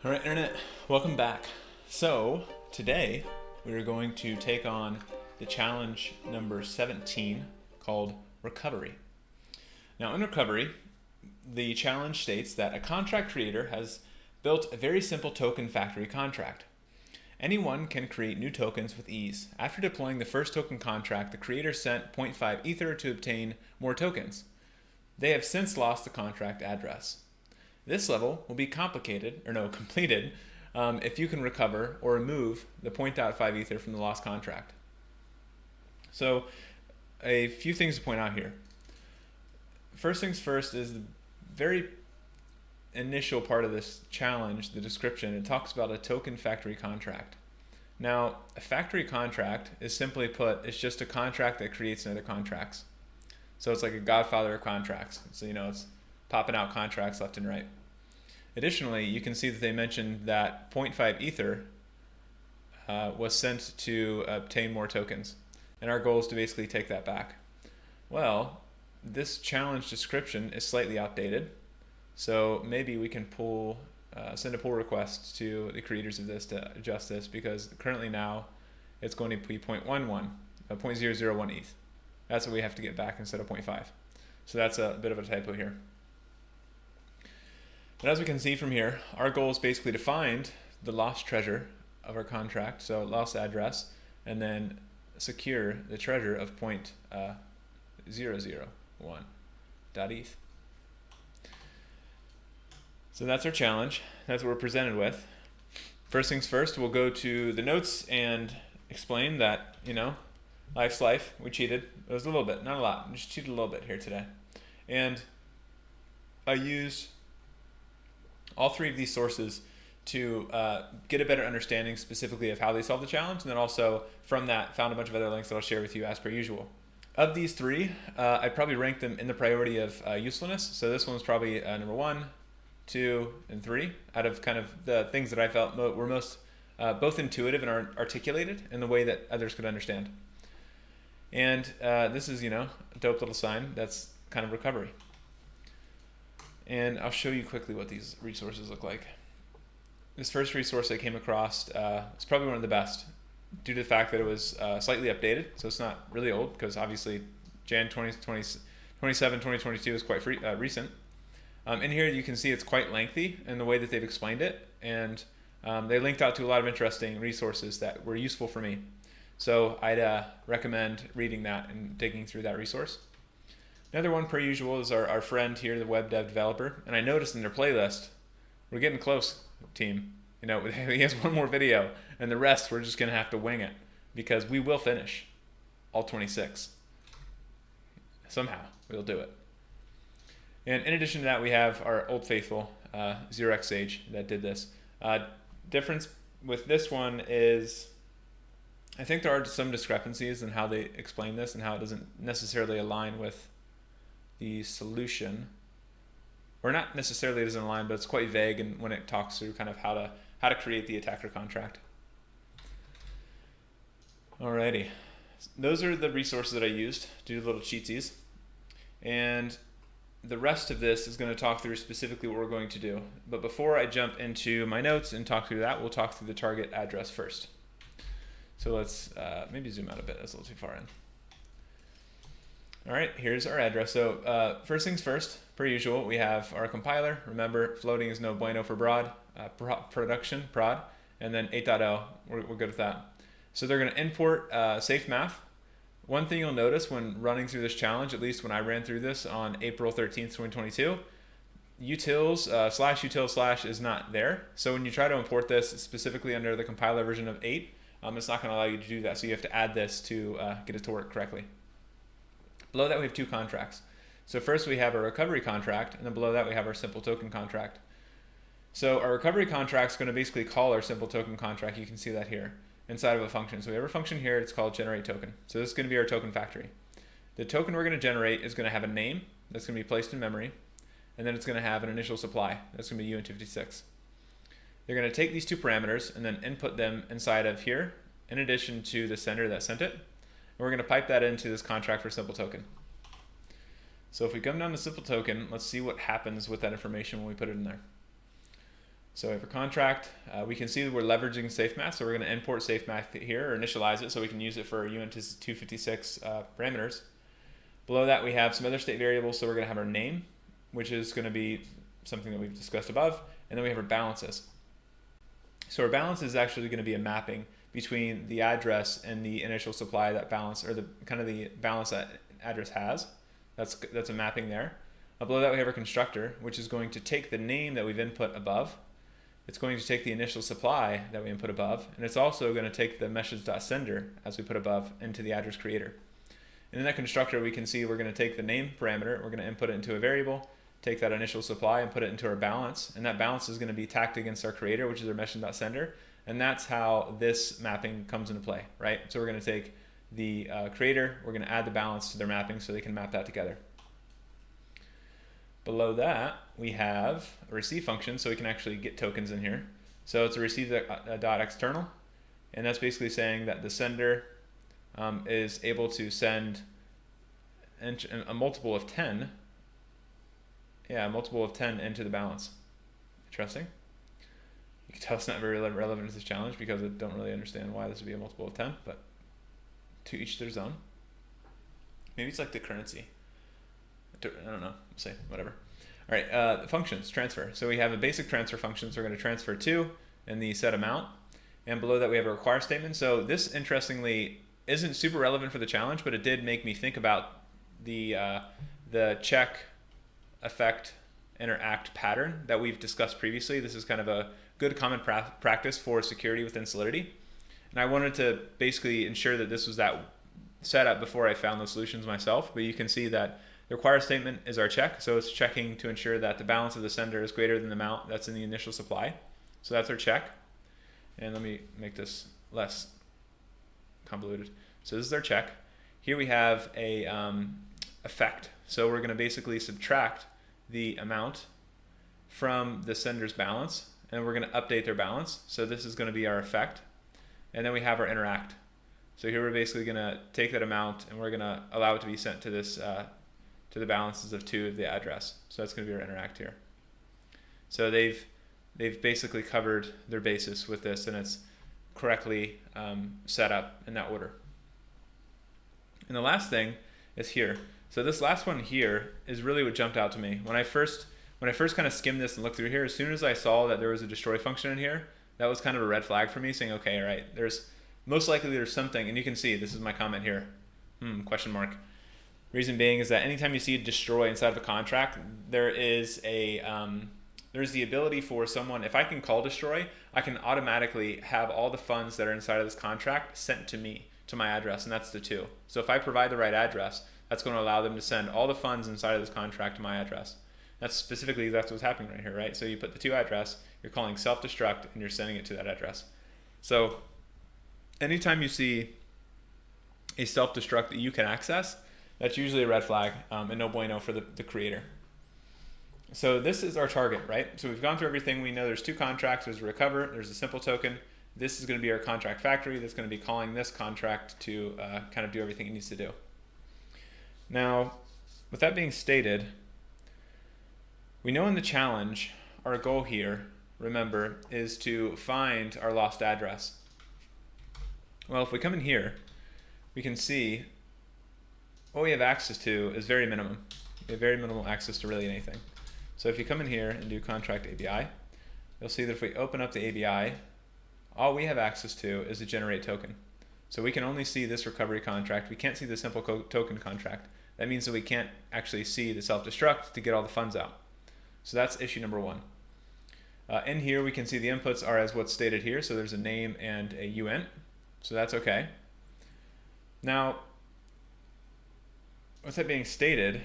All right, Internet, welcome back. So, today we are going to take on the challenge number 17 called Recovery. Now, in Recovery, the challenge states that a contract creator has built a very simple token factory contract. Anyone can create new tokens with ease. After deploying the first token contract, the creator sent zero point 0.5 Ether to obtain more tokens. They have since lost the contract address. This level will be completed if you can recover or remove the 0.5 Ether from the lost contract. So, a few things to point out here. First things first is the very initial part of this challenge, the description. It talks about a token factory contract. Now, a factory contract is simply put, it's just a contract that creates other contracts. So it's like a godfather of contracts. So, it's popping out contracts left and right. Additionally, you can see that they mentioned that 0.5 Ether was sent to obtain more tokens. And our goal is to basically take that back. Well, this challenge description is slightly outdated. So maybe we can send a pull request to the creators of this to adjust this, because currently now it's going to be 0.11, 0.001 ETH. That's what we have to get back instead of 0.5. So that's a bit of a typo here. But as we can see from here, our goal is basically to find the lost treasure of our contract, so lost address, and then secure the treasure of 0.001.eth. So that's our challenge. That's what we're presented with. First things first, we'll go to the notes and explain that, life's life. We cheated. It was a little bit, not a lot. We just cheated a little bit here today. And I used all three of these sources to get a better understanding specifically of how they solved the challenge, and then also from that found a bunch of other links that I'll share with you as per usual. Of these three, I'd probably rank them in the priority of usefulness. So this one's probably number 1, 2, and 3 out of kind of the things that I felt were most both intuitive and articulated in the way that others could understand. And this is, a dope little sign that's kind of recovery. And I'll show you quickly what these resources look like. This first resource I came across is probably one of the best due to the fact that it was slightly updated. So it's not really old, because obviously Jan 27, 2022 is quite recent. In here you can see it's quite lengthy in the way that they've explained it. And they linked out to a lot of interesting resources that were useful for me. So I'd recommend reading that and digging through that resource. Another one, per usual, is our friend here, the web dev developer. And I noticed in their playlist, we're getting close, team. He has one more video, and the rest we're just going to have to wing it, because we will finish all 26. Somehow, we'll do it. And in addition to that, we have our old faithful, 0x Sage, that did this. Difference with this one is, I think there are some discrepancies in how they explain this and how it doesn't necessarily align with the solution, or not necessarily doesn't align, but it's quite vague and when it talks through kind of how to create the attacker contract. Alrighty, those are the resources that I used to do little cheatsies, and the rest of this is going to talk through specifically what we're going to do. But before I jump into my notes and talk through that, we'll talk through the target address first. So let's maybe zoom out a bit. That's a little too far in. All right, here's our address. So first things first, per usual, we have our compiler. Remember, floating is no bueno for prod, and then 8.0, we're good with that. So they're going to import safe math. One thing you'll notice when running through this challenge, at least when I ran through this on April 13th, 2022, utils /util/ is not there. So when you try to import this specifically under the compiler version of 8, it's not going to allow you to do that. So you have to add this to get it to work correctly. Below that, we have two contracts. So first we have a recovery contract, and then below that we have our simple token contract. So our recovery contract is going to basically call our simple token contract. You can see that here inside of a function. So we have a function here. It's called generate token. So this is going to be our token factory. The token we're going to generate is going to have a name that's going to be placed in memory, and then it's going to have an initial supply. That's going to be uint56. They're going to take these two parameters and then input them inside of here, in addition to the sender that sent it. And we're going to pipe that into this contract for simple token. So if we come down to simple token, let's see what happens with that information when we put it in there. So we have a contract. We can see that we're leveraging SafeMath, so we're going to import SafeMath here, or initialize it so we can use it for UNT 256 parameters. Below that, we have some other state variables, so we're going to have our name, which is going to be something that we've discussed above, and then we have our balances. So our balance is actually going to be a mapping between the address and the initial supply that balance, or the kind of the balance that address has. That's a mapping there. Below that, we have our constructor, which is going to take the name that we've input above. It's going to take the initial supply that we input above, and it's also going to take the message.sender as we put above into the address creator. And in that constructor, we can see we're going to take the name parameter, we're going to input it into a variable, take that initial supply and put it into our balance, and that balance is going to be tacked against our creator, which is our message.sender, and that's how this mapping comes into play, right? So we're going to take the creator, we're going to add the balance to their mapping so they can map that together. Below that, we have a receive function, so we can actually get tokens in here. So it's a receive.external, and that's basically saying that the sender is able to send a multiple of 10. Yeah, a multiple of 10 into the balance. Interesting. You can tell it's not very relevant to this challenge because I don't really understand why this would be a multiple of 10, but to each their own. Maybe it's like the currency. I don't know, say whatever. All right, functions, transfer. So we have a basic transfer function, so we're going to transfer to and the set amount. And below that we have a require statement. So this, interestingly, isn't super relevant for the challenge, but it did make me think about the check, effect, interact pattern that we've discussed previously. This is kind of a good common practice for security within Solidity. And I wanted to basically ensure that this was that setup before I found those solutions myself. But you can see that the require statement is our check. So it's checking to ensure that the balance of the sender is greater than the amount that's in the initial supply. So that's our check. And let me make this less convoluted. So this is our check. Here we have a effect. So we're going to basically subtract the amount from the sender's balance, and we're going to update their balance. So this is going to be our effect. And then we have our interact. So here we're basically going to take that amount and we're going to allow it to be sent to this to the balances of 2 of the address. So that's going to be our interact here. So they've basically covered their basis with this, and it's correctly set up in that order. And the last thing is here. So this last one here is really what jumped out to me. When I first kind of skimmed this and looked through here, as soon as I saw that there was a destroy function in here, that was kind of a red flag for me, saying, okay, all right, there's most likely there's something, and you can see, this is my comment here, question mark. Reason being is that anytime you see a destroy inside of a contract, there is a there's the ability for someone, if I can call destroy, I can automatically have all the funds that are inside of this contract sent to me, to my address, and that's the 2. So if I provide the right address, that's going to allow them to send all the funds inside of this contract to my address. That's what's happening right here, right? So you put the 2 address, you're calling self-destruct, and you're sending it to that address. So anytime you see a self-destruct that you can access, that's usually a red flag and no bueno for the creator. So this is our target, right? So we've gone through everything. We know there's 2 contracts. There's a recover. There's a simple token. This is going to be our contract factory that's going to be calling this contract to kind of do everything it needs to do. Now, with that being stated, we know in the challenge, our goal here, remember, is to find our lost address. Well, if we come in here, we can see what we have access to is very minimum. We have very minimal access to really anything. So if you come in here and do contract ABI, you'll see that if we open up the ABI, all we have access to is a generate token. So we can only see this recovery contract. We can't see the simple token contract. That means that we can't actually see the self-destruct to get all the funds out. So that's issue number 1. In here, we can see the inputs are as what's stated here. So there's a name and a uint. So that's okay. Now, with that being stated,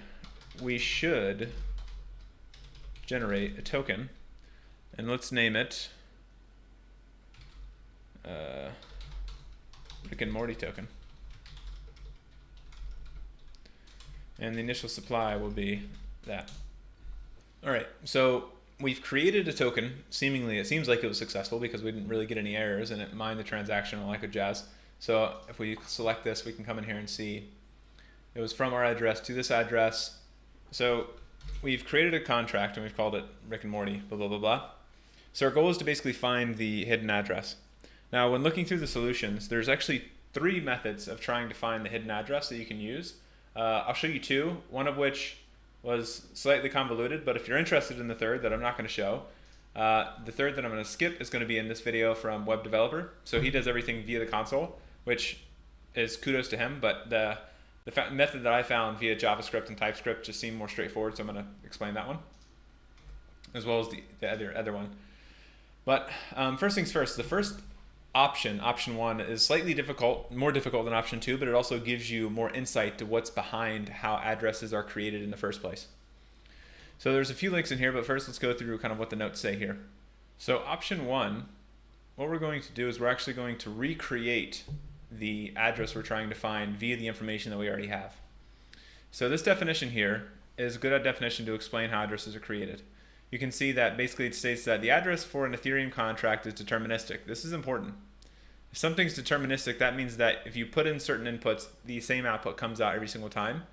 we should generate a token, and let's name it Rick and Morty token. And the initial supply will be that. All right, so we've created a token. Seemingly, it seems like it was successful because we didn't really get any errors and it mined the transaction and all that good jazz. So if we select this, we can come in here and see it was from our address to this address. So we've created a contract and we've called it Rick and Morty, blah, blah, blah, blah. So our goal is to basically find the hidden address. Now, when looking through the solutions, there's actually 3 methods of trying to find the hidden address that you can use. I'll show you 2, one of which was slightly convoluted, but if you're interested in the third that I'm not going to show, the third that I'm going to skip is going to be in this video from Web Developer. So he does everything via the console, which is kudos to him, but the method that I found via JavaScript and TypeScript just seemed more straightforward, so I'm going to explain that one, as well as the other one. But first things first, the first option 1, is slightly more difficult than option 2, but it also gives you more insight to what's behind how addresses are created in the first place. So there's a few links in here, but first let's go through kind of what the notes say here. So option 1, what we're going to do is we're actually going to recreate the address we're trying to find via the information that we already have. So this definition here is a good definition to explain how addresses are created. You can see that basically it states that the address for an Ethereum contract is deterministic. This is important. If something's deterministic, that means that if you put in certain inputs, the same output comes out every single time.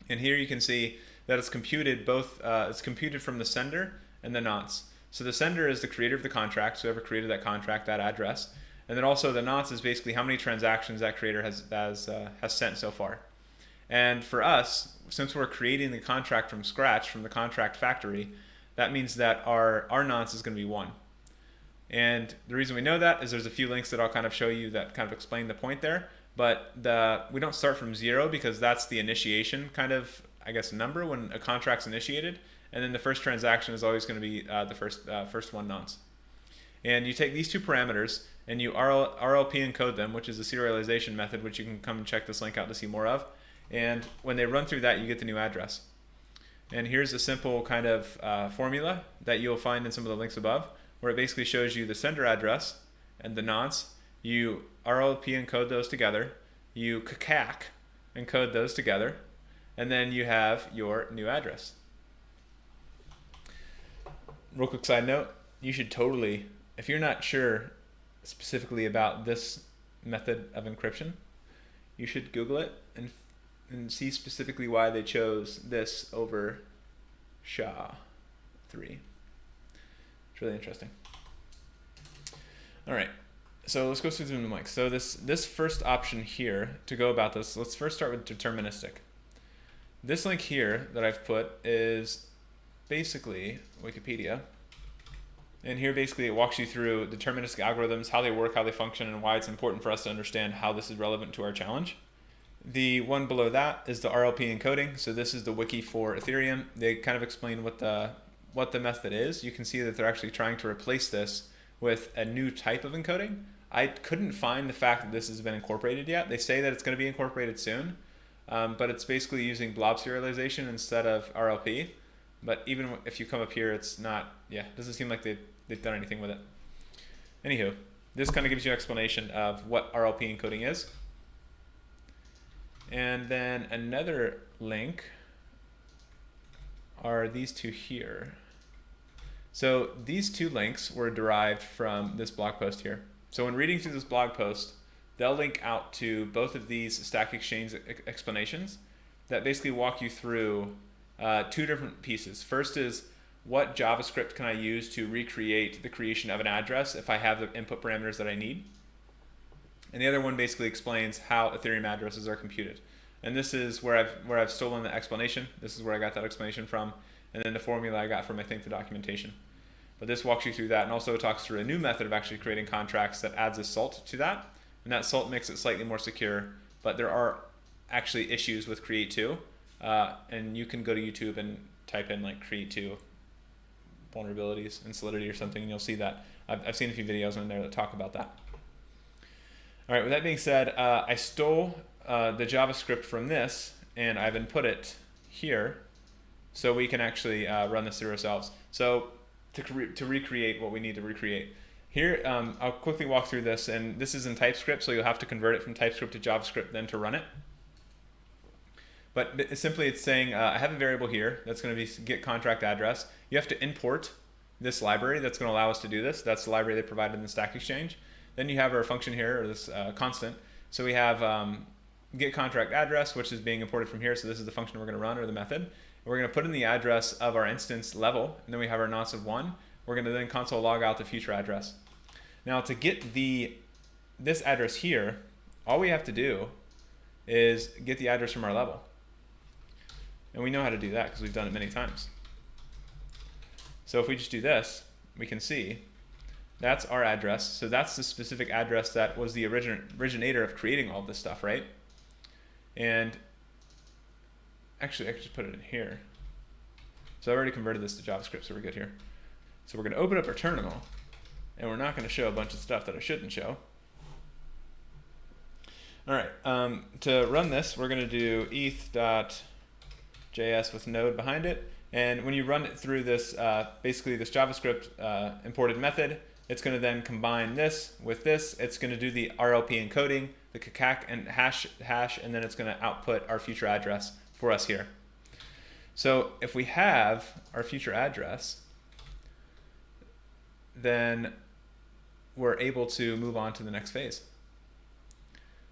And here you can see that it's computed it's computed from the sender and the nonce. So the sender is the creator of the contract, so whoever created that contract, that address. And then also the nonce is basically how many transactions that creator has sent so far. And for us, since we're creating the contract from scratch, from the contract factory, that means that our nonce is going to be 1. And the reason we know that is there's a few links that I'll kind of show you that kind of explain the point there. But we don't start from 0 because that's the initiation kind of, I guess, number when a contract's initiated. And then the first transaction is always going to be the first one nonce. And you take these 2 parameters and you RLP encode them, which is a serialization method, which you can come and check this link out to see more of. And when they run through that, you get the new address. And here's a simple kind of formula that you'll find in some of the links above, where it basically shows you the sender address and the nonce. You RLP encode those together. You CAC encode those together. And then you have your new address. Real quick side note, you should totally, if you're not sure specifically about this method of encryption, you should Google it and see specifically why they chose this over SHA-3. It's really interesting. All right, so let's go through the links. So this first option here, to go about this, let's first start with deterministic. This link here that I've put is basically Wikipedia. And here basically it walks you through deterministic algorithms, how they work, how they function, and why it's important for us to understand how this is relevant to our challenge. The one below that is the RLP encoding. So this is the wiki for Ethereum. They kind of explain what the method is. You can see that they're actually trying to replace this with a new type of encoding. I couldn't find the fact that this has been incorporated yet. They say that it's going to be incorporated soon, but it's basically using blob serialization instead of RLP. But even if you come up here, it's not, it doesn't seem like they've done anything with it. Anywho, this kind of gives you an explanation of what RLP encoding is. And then another link are these 2 here. So these 2 links were derived from this blog post here. So when reading through this blog post, they'll link out to both of these Stack Exchange explanations that basically walk you through 2 different pieces. First is, what JavaScript can I use to recreate the creation of an address if I have the input parameters that I need? And the other one basically explains how Ethereum addresses are computed. And this is where I've stolen the explanation. This is where I got that explanation from. And then the formula I got from, I think, the documentation. But this walks you through that, and also talks through a new method of actually creating contracts that adds a salt to that. And that salt makes it slightly more secure. But there are actually issues with Create 2. And you can go to YouTube and type in like Create 2 vulnerabilities and Solidity or something, and you'll see that. I've seen a few videos in there that talk about that. All right, with that being said, I stole the JavaScript from this, and I've input it here so we can actually run this through ourselves. So to recreate what we need to recreate. Here, I'll quickly walk through this, and this is in TypeScript, so you'll have to convert it from TypeScript to JavaScript then to run it. But simply it's saying, I have a variable here that's going to be get contract address. You have to import this library that's going to allow us to do this. That's the library they provided in the Stack Exchange. Then you have our function here, or this constant. So we have get contract address, which is being imported from here. So this is the function we're going to run, or the method. And we're going to put in the address of our instance level, and then we have our nonce of 1. we're going to then console log out the future address. Now to get this address here, all we have to do is get the address from our level. And we know how to do that because we've done it many times. So if we just do this, we can see that's our address. So that's the specific address that was the originator of creating all this stuff, right? And actually, I could just put it in here. So I already converted this to JavaScript, so we're good here. So we're going to open up our terminal, and we're not going to show a bunch of stuff that I shouldn't show. All right, to run this, we're going to do eth.js with node behind it. And when you run it through this, basically this JavaScript imported method, it's going to then combine this with this. It's going to do the RLP encoding, the cacac and hash, and then it's going to output our future address for us here. So if we have our future address, then we're able to move on to the next phase.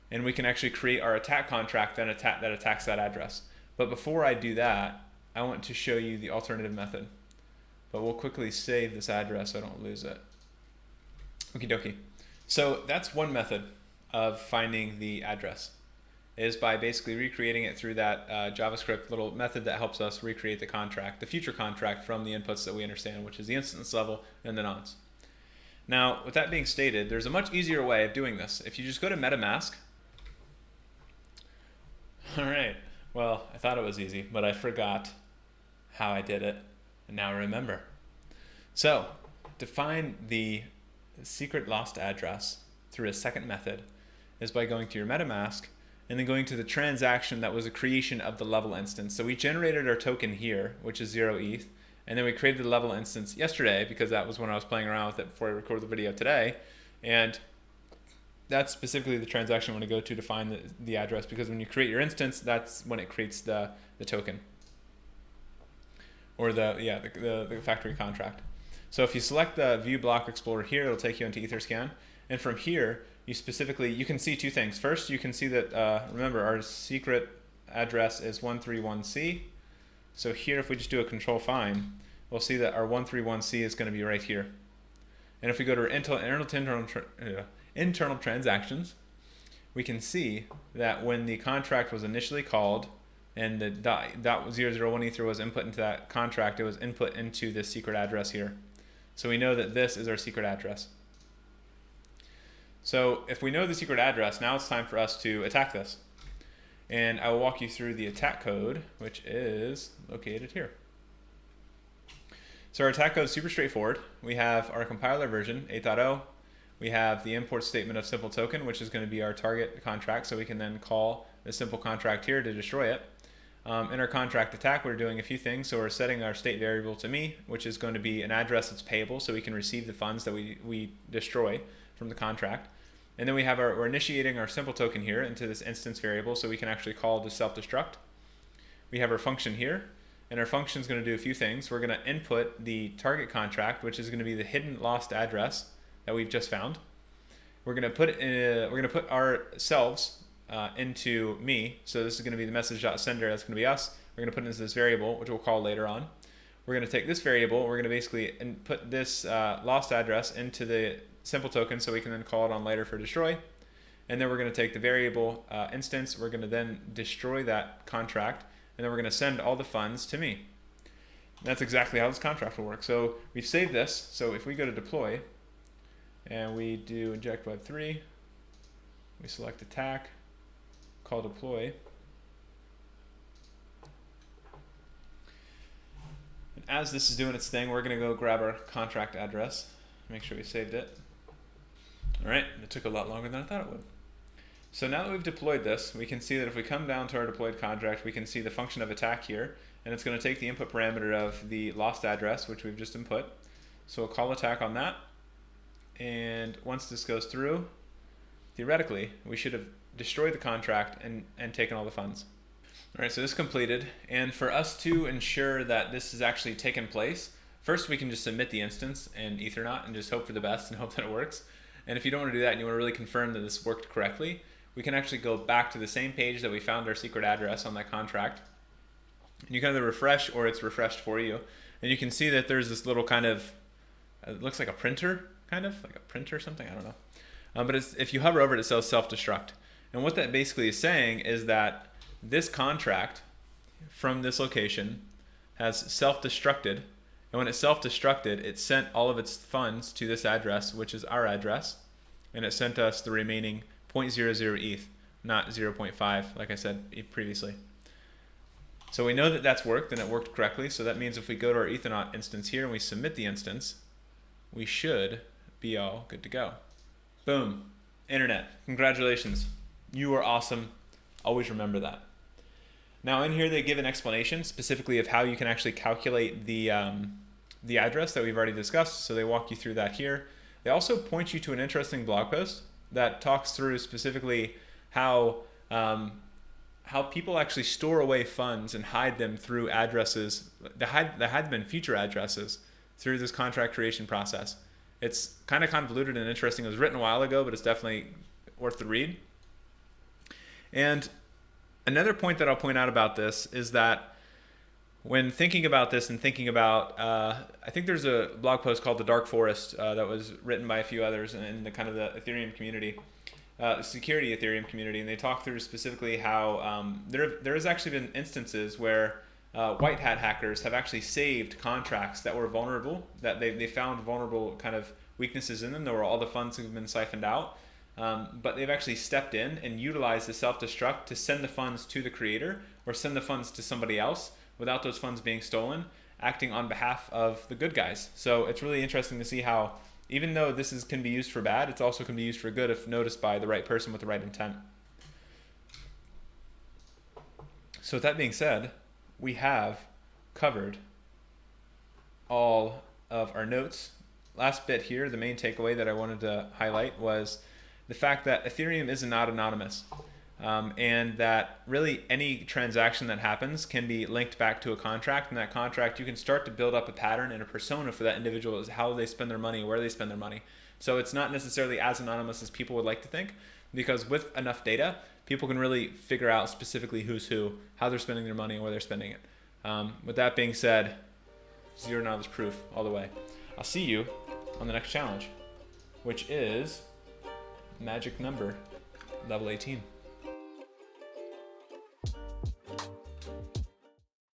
And we can actually create our attack contract that attacks that address. But before I do that, I want to show you the alternative method. But we'll quickly save this address so I don't lose it. Okie dokie. So that's one method of finding the address, is by basically recreating it through that JavaScript little method that helps us recreate the contract, the future contract, from the inputs that we understand, which is the instance level and the nonce. Now, with that being stated, there's a much easier way of doing this. If you just go to MetaMask, all right, well, I thought it was easy, but I forgot how I did it, and now I remember. So, to find the secret lost address through a second method is by going to your MetaMask and then going to the transaction that was a creation of the level instance. So we generated our token here, which is 0 ETH, and then we created the level instance yesterday because that was when I was playing around with it before I recorded the video today. And that's specifically the transaction I want to go to find the address, because when you create your instance, that's when it creates the token, or the factory contract. So if you select the View Block Explorer here, it'll take you into Etherscan. And from here, you can see two things. First, you can see that, remember, our secret address is 131C. So here, if we just do a control find, we'll see that our 131C is going to be right here. And if we go to our internal transactions, we can see that when the contract was initially called and the .001 Ether was input into that contract, it was input into this secret address here. So we know that this is our secret address. So if we know the secret address, now it's time for us to attack this. And I will walk you through the attack code, which is located here. So our attack code is super straightforward. We have our compiler version, 8.0. We have the import statement of simple token, which is going to be our target contract, so we can then call the simple contract here to destroy it. In our contract attack, we're doing a few things. So we're setting our state variable to me, which is going to be an address that's payable, so we can receive the funds that we destroy from the contract. And then we're initiating our simple token here into this instance variable, so we can actually call the self-destruct. We have our function here, and our function is going to do a few things. We're going to input the target contract, which is going to be the hidden lost address that we've just found. We're going to put ourselves into me, so this is going to be the message.sender. That's going to be us. We're going to put it into this variable, which we'll call later on. We're going to take this variable. We're going to basically input this lost address into the simple token, so we can then call it on later for destroy. And then we're going to take the variable instance. We're going to then destroy that contract, and then we're going to send all the funds to me. And that's exactly how this contract will work. So we've saved this. So if we go to deploy and we do inject web3, we select attack, call deploy. And as this is doing its thing, we're going to go grab our contract address, make sure we saved it. All right, it took a lot longer than I thought it would. So now that we've deployed this, we can see that if we come down to our deployed contract, we can see the function of attack here, and it's going to take the input parameter of the lost address, which we've just input. So we'll call attack on that, and once this goes through, theoretically, we should have destroyed the contract and taken all the funds. All right, so this completed, and for us to ensure that this has actually taken place, first we can just submit the instance in Ethernaut and just hope for the best and hope that it works. And if you don't want to do that and you want to really confirm that this worked correctly, we can actually go back to the same page that we found our secret address on that contract. And you can either refresh or it's refreshed for you. And you can see that there's this little kind of It looks like a printer, kind of like a printer or something. I don't know. But if you hover over it, it says self-destruct. And what that basically is saying is that this contract from this location has self-destructed. And when it self-destructed, it sent all of its funds to this address, which is our address. And it sent us the remaining 0.00 ETH, not 0.5, like I said previously. So we know that that's worked and it worked correctly. So that means if we go to our Ethernaut instance here and we submit the instance, we should be all good to go. Boom. Internet. Congratulations. You are awesome. Always remember that. Now in here they give an explanation specifically of how you can actually calculate the address that we've already discussed. So they walk you through that here. They also point you to an interesting blog post that talks through specifically how people actually store away funds and hide them through addresses. They hide them in future addresses through this contract creation process. It's kind of convoluted and interesting. It was written a while ago, but it's definitely worth the read. And another point that I'll point out about this is that when thinking about this and thinking about, I think there's a blog post called The Dark Forest that was written by a few others in the kind of the Ethereum community, security Ethereum community, and they talk through specifically how there has actually been instances where white hat hackers have actually saved contracts that were vulnerable, that they found vulnerable kind of weaknesses in them, where all the funds have been siphoned out, but they've actually stepped in and utilized the self-destruct to send the funds to the creator or send the funds to somebody else without those funds being stolen, acting on behalf of the good guys. So it's really interesting to see how, even though this can be used for bad, it's also can be used for good if noticed by the right person with the right intent. So with that being said, we have covered all of our notes. Last bit here, the main takeaway that I wanted to highlight was the fact that Ethereum is not anonymous, and that really any transaction that happens can be linked back to a contract, and that contract you can start to build up a pattern and a persona for that individual as how they spend their money, where they spend their money. So it's not necessarily as anonymous as people would like to think, because with enough data, people can really figure out specifically who's who, how they're spending their money, and where they're spending it. With that being said, zero knowledge proof all the way. I'll see you on the next challenge, which is magic number level 18.